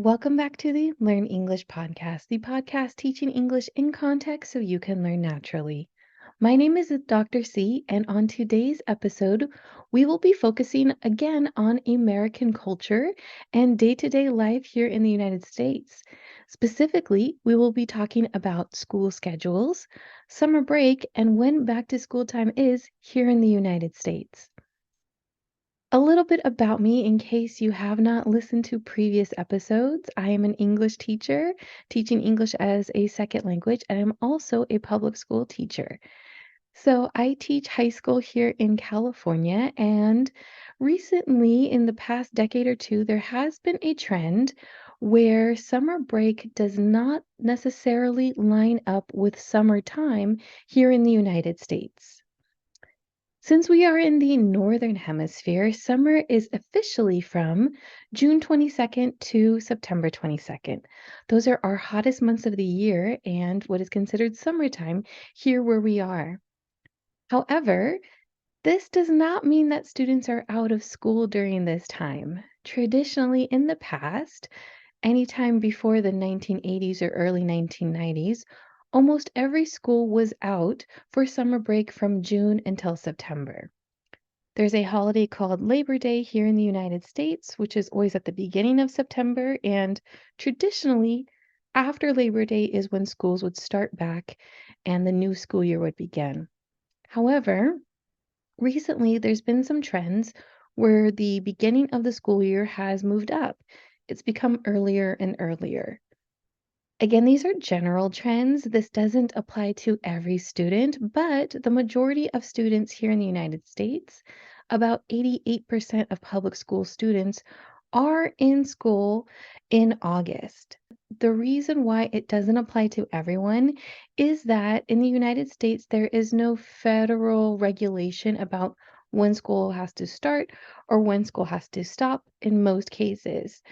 Welcome back to the Learn English podcast, the podcast teaching English in context so you can learn naturally. My name is Dr. C, and on today's episode, we will be focusing again on American culture and day to day life here in the United States. Specifically, we will be talking about school schedules, summer break, and when back to school time is here in the United States. A little bit about me in case you have not listened to previous episodes. I am an English teacher, teaching English as a second language, and I'm also a public school teacher. So I teach high school here in California, and recently, in the past decade or two, there has been a trend where summer break does not necessarily line up with summertime here in the United States. Since we are in the Northern Hemisphere, summer is officially from June 22nd to September 22nd. Those are our hottest months of the year and what is considered summertime here where we are. However, this does not mean that students are out of school during this time. Traditionally, in the past, anytime before the 1980s or early 1990s, almost every school was out for summer break from June until September. There's a holiday called Labor Day here in the United States, which is always at the beginning of September, and traditionally, after Labor Day is when schools would start back and the new school year would begin. However, recently there's been some trends where the beginning of the school year has moved up. It's become earlier and earlier. Again, these are general trends. This doesn't apply to every student, but the majority of students here in the United States, about 88% of public school students, are in school in August. The reason why it doesn't apply to everyone is that in the United States, there is no federal regulation about when school has to start or when school has to stop in most cases.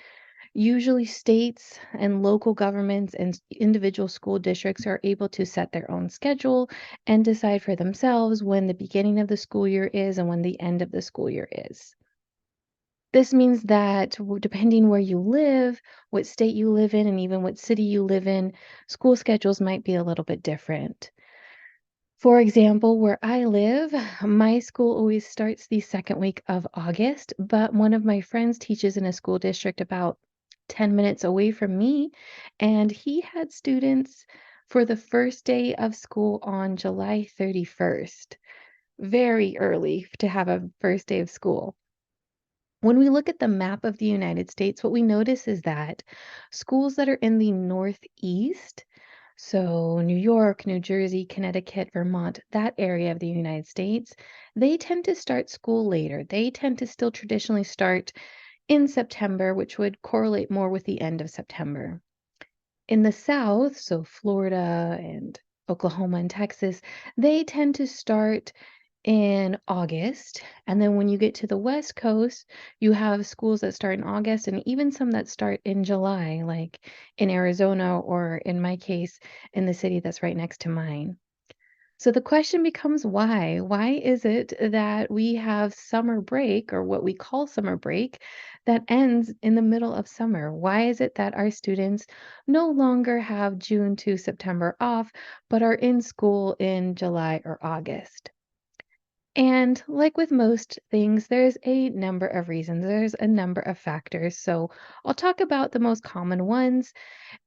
Usually, states and local governments and individual school districts are able to set their own schedule and decide for themselves when the beginning of the school year is and when the end of the school year is. This means that depending where you live, what state you live in, and even what city you live in, school schedules might be a little bit different. For example, where I live, my school always starts the second week of August, but one of my friends teaches in a school district about 10 minutes away from me, and he had students for the first day of school on July 31st. Very early to have a first day of school. When we look at the map of the United States, what we notice is that schools that are in the Northeast, so New York, New Jersey, Connecticut, Vermont, that area of the United States, they tend to start school later. They tend to still traditionally start in September, which would correlate more with the end of September. In the South, so Florida and Oklahoma and Texas, they tend to start in August. And then when you get to the West Coast, you have schools that start in August and even some that start in July, like in Arizona or in my case, in the city that's right next to mine. So the question becomes why? Why is it that we have summer break or what we call summer break that ends in the middle of summer? Why is it that our students no longer have June to September off, but are in school in July or August? And like with most things, there's a number of reasons, there's a number of factors. So I'll talk about the most common ones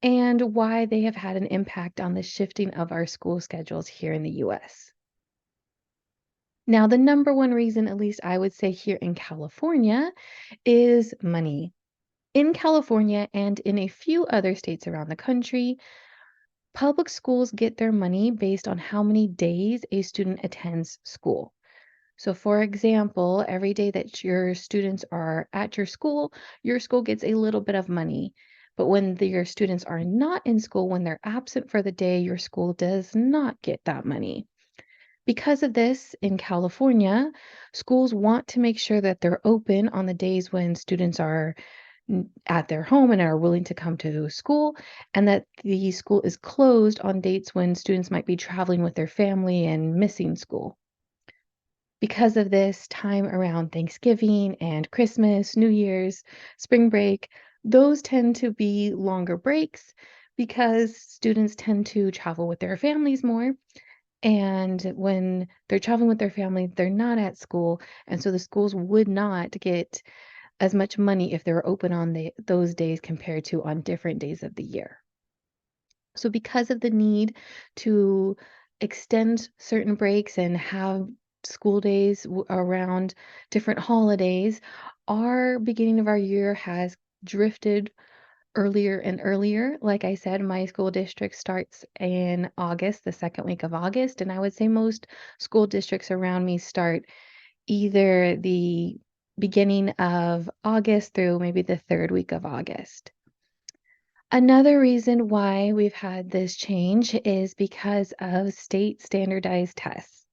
and why they have had an impact on the shifting of our school schedules here in the US. Now, the number one reason, at least I would say here in California, is money. In California and in a few other states around the country, public schools get their money based on how many days a student attends school. So, for example, every day that your students are at your school gets a little bit of money. But when your students are not in school, when they're absent for the day, your school does not get that money. Because of this, in California, schools want to make sure that they're open on the days when students are at their home and are willing to come to school, and that the school is closed on dates when students might be traveling with their family and missing school. Because of this, time around Thanksgiving and Christmas, New Year's, spring break, Those tend to be longer breaks because students tend to travel with their families more. And when they're traveling with their family, they're not at school. And so the schools would not get as much money if they were open on those days compared to on different days of the year. So, because of the need to extend certain breaks and have school days around different holidays, our beginning of our year has drifted earlier and earlier. Like I said, my school district starts in August, the second week of August, and I would say most school districts around me start either the beginning of August through maybe the third week of August. Another reason why we've had this change is because of state standardized tests.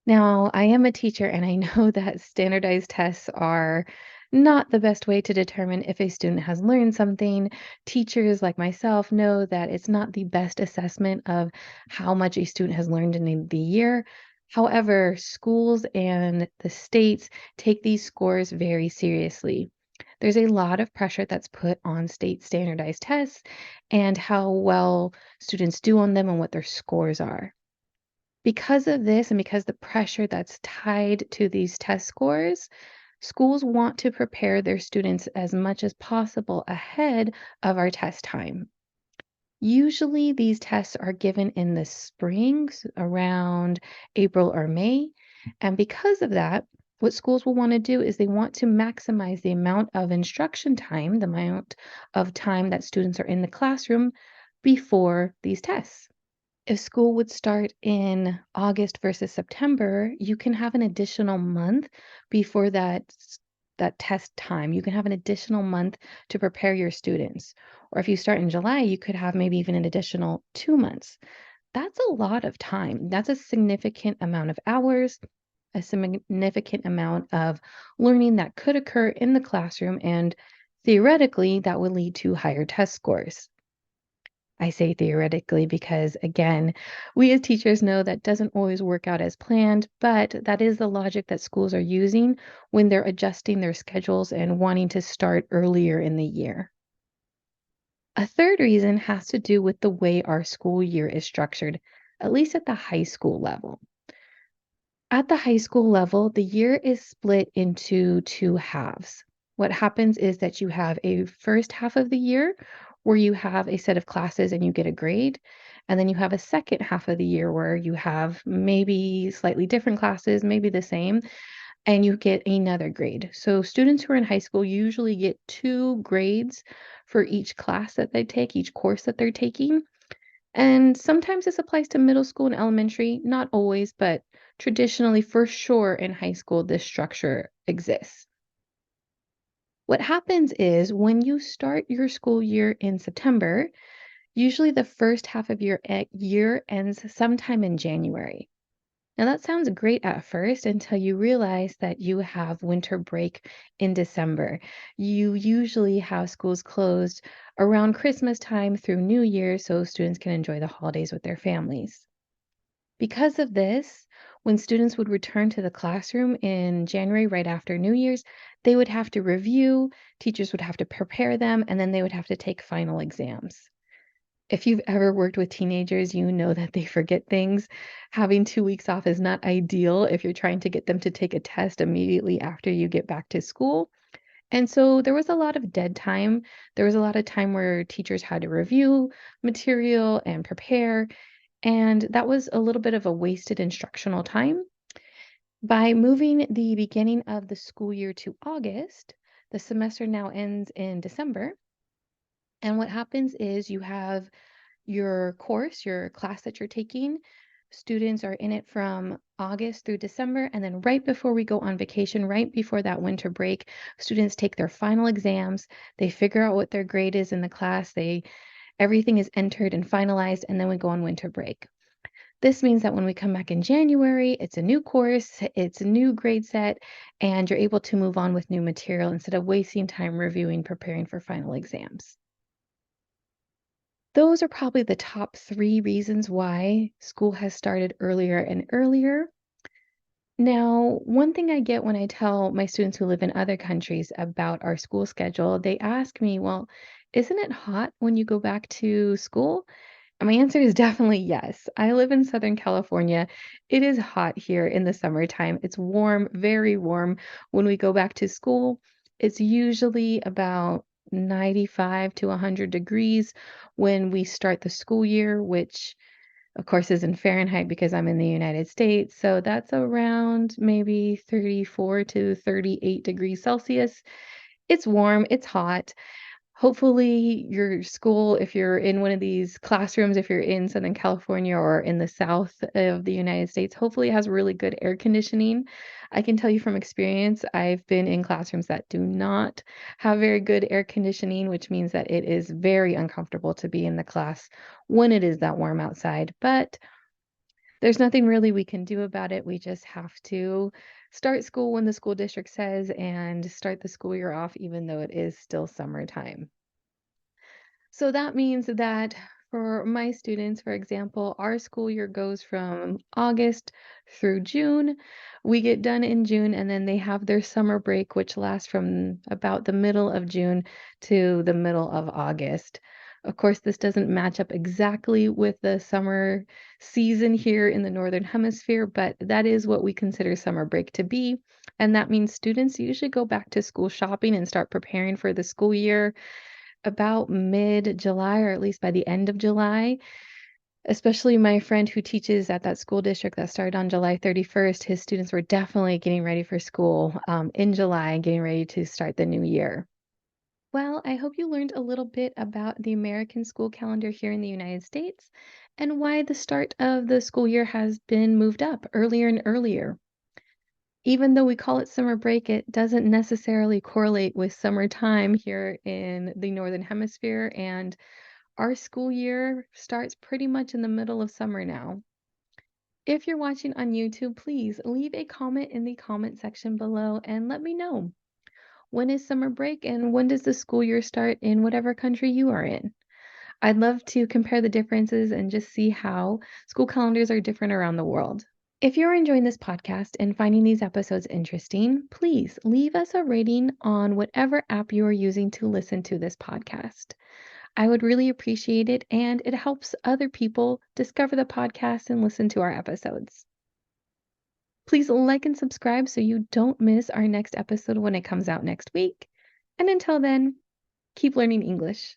Now, I am a teacher and I know that standardized tests are not the best way to determine if a student has learned something. Teachers like myself know that it's not the best assessment of how much a student has learned in the year. However, schools and the states take these scores very seriously. There's a lot of pressure that's put on state standardized tests and how well students do on them and what their scores are. Because of this and because the pressure that's tied to these test scores, schools want to prepare their students as much as possible ahead of our test time. Usually, these tests are given in the spring, around April or May. And because of that, what schools will want to do is they want to maximize the amount of instruction time, the amount of time that students are in the classroom before these tests. If school would start in August versus September, you can have an additional month before that test time. You can have an additional month to prepare your students. Or if you start in July, you could have maybe even an additional 2 months. That's a lot of time. That's a significant amount of hours, a significant amount of learning that could occur in the classroom, and theoretically, that would lead to higher test scores. I say theoretically because, again, we as teachers know that doesn't always work out as planned, but that is the logic that schools are using when they're adjusting their schedules and wanting to start earlier in the year. A third reason has to do with the way our school year is structured, at least at the high school level. At the high school level, the year is split into two halves. What happens is that you have a first half of the year where you have a set of classes and you get a grade. And then you have a second half of the year where you have maybe slightly different classes, maybe the same, and you get another grade. So students who are in high school usually get two grades for each class that they take, each course that they're taking. And sometimes this applies to middle school and elementary, not always, but traditionally, for sure, in high school, this structure exists. What happens is when you start your school year in September, usually the first half of your year ends sometime in January. Now, that sounds great at first until you realize that you have winter break in December. You usually have schools closed around Christmas time through New Year so students can enjoy the holidays with their families. Because of this, when students would return to the classroom in January right after New Year's, they would have to review, teachers would have to prepare them, and then they would have to take final exams. If you've ever worked with teenagers, you know that they forget things. Having 2 weeks off is not ideal if you're trying to get them to take a test immediately after you get back to school. And so there was a lot of dead time. There was a lot of time where teachers had to review material and prepare, and that was a little bit of a wasted instructional time. By moving the beginning of the school year to August, the semester now ends in December. And what happens is you have your course, your class that you're taking. Students are in it from August through December. And then right before we go on vacation, right before that winter break, students take their final exams. They figure out what their grade is in the class. Everything is entered and finalized, and then we go on winter break. This means that when we come back in January, it's a new course, it's a new grade set, and you're able to move on with new material instead of wasting time reviewing, preparing for final exams. Those are probably the top three reasons why school has started earlier and earlier. Now, one thing I get when I tell my students who live in other countries about our school schedule, they ask me, well, isn't it hot when you go back to school? And my answer is definitely yes. I live in Southern California. It is hot here in the summertime. It's warm, very warm. When we go back to school, it's usually about 95 to 100 degrees when we start the school year, which of course is in Fahrenheit because I'm in the United States. So that's around maybe 34 to 38 degrees Celsius. It's warm, it's hot. Hopefully, your school, if you're in one of these classrooms, if you're in Southern California or in the South of the United States, hopefully it has really good air conditioning. I can tell you from experience, I've been in classrooms that do not have very good air conditioning, which means that it is very uncomfortable to be in the class when it is that warm outside. But there's nothing really we can do about it. We just have to start school when the school district says and start the school year off, even though it is still summertime. So that means that for my students, for example, our school year goes from August through June. We get done in June, and then they have their summer break, which lasts from about the middle of June to the middle of August. Of course, this doesn't match up exactly with the summer season here in the Northern Hemisphere, but that is what we consider summer break to be. And that means students usually go back to school shopping and start preparing for the school year about mid-July, or at least by the end of July, especially my friend who teaches at that school district that started on July 31st, his students were definitely getting ready for school, in July and getting ready to start the new year. Well, I hope you learned a little bit about the American school calendar here in the United States and why the start of the school year has been moved up earlier and earlier. Even though we call it summer break, it doesn't necessarily correlate with summertime here in the Northern Hemisphere, and our school year starts pretty much in the middle of summer now. If you're watching on YouTube, please leave a comment in the comment section below and let me know, when is summer break and when does the school year start in whatever country you are in? I'd love to compare the differences and just see how school calendars are different around the world. If you're enjoying this podcast and finding these episodes interesting, please leave us a rating on whatever app you are using to listen to this podcast. I would really appreciate it, and it helps other people discover the podcast and listen to our episodes. Please like and subscribe so you don't miss our next episode when it comes out next week. And until then, keep learning English.